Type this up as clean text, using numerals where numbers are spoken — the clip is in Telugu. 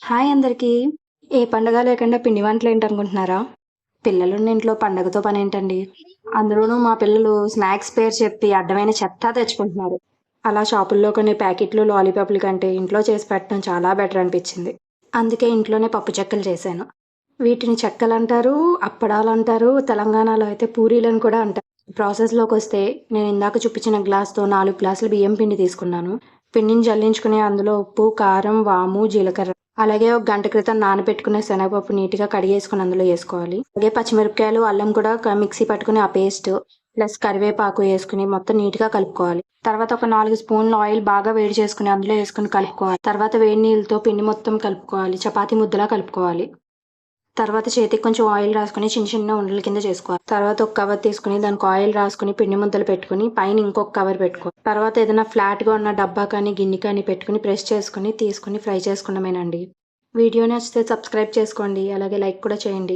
హాయ్ అందరికీ. ఏ పండగ లేకుండా పిండి వంటలేంటనుకుంటున్నారా? పిల్లలున్న ఇంట్లో పండగతో పనేంటండి? అందులోనూ మా పిల్లలు స్నాక్స్ పేరు చెప్పి అడ్డమైన చెత్తా తెచ్చుకుంటున్నారు. అలా షాపుల్లో కొనే ప్యాకెట్లు, లాలీపాప్‌ల కంటే ఇంట్లో చేసి పెట్టడం చాలా బెటర్ అనిపిచ్చింది. అందుకే ఇంట్లోనే పప్పు చెక్కలు చేశాను. వీటిని చెక్కలంటారు, అప్పడాలంటారు, తెలంగాణలో అయితే పూరీలని కూడా అంటారు. ప్రాసెస్‌లోకొస్తే నేనిందాక చూపించిన గ్లాస్‌తో 4 గ్లాసులు బియ్యం పిండి తీసుకున్నాను. పిండిని జల్లించుకుని అందులో ఉప్పు, కారం, వాము, జీలకర్ర అలాగే ఒక గంట క్రితం నానబెట్టుకున్న శనగపప్పు నీట్‌గా కడిగేసుకొని అందులో ఏసుకోవాలి. అలాగే పచ్చిమిరపకాయలు, అల్లం కూడా మిక్సీ పట్టుకుని ఆ పేస్ట్ ప్లస్ కరివేపాకు ఏసుకొని మొత్తం నీట్‌గా కలుపుకోవాలి. తర్వాత ఒక 4 స్పూన్‌లు ఆయిల్ బాగా వేడి చేసుకొని అందులో ఏసుకొని కలుపుకోవాలి. తర్వాత వేడి నీళ్ళతో పిండి మొత్తం కలుపుకోవాలి. చపాతీ ముద్దలా కలుపుకోవాలి. తర్వాత చేతికి కొంచెం ఆయిల్ రాసుకొని చిన్న చిన్న ఉండల కింద చేసుకోవాలి. తర్వాత ఒక కవర్ తీసుకొని దానికి ఆయిల్ రాసుకొని పిండి ముద్దలు పెట్టుకొని పైన ఇంకొక కవర్ పెట్టుకోవాలి. తర్వాత ఏదైనా ఫ్లాట్‌గా ఉన్న డబ్బా కానీ, గిన్నె కానీ పెట్టుకొని ప్రెస్ చేసుకొని తీసుకొని ఫ్రై చేసుకోవడమేనండి. వీడియో నచ్చితే సబ్స్క్రైబ్ చేసుకోండి. అలాగే లైక్ కూడా చేయండి.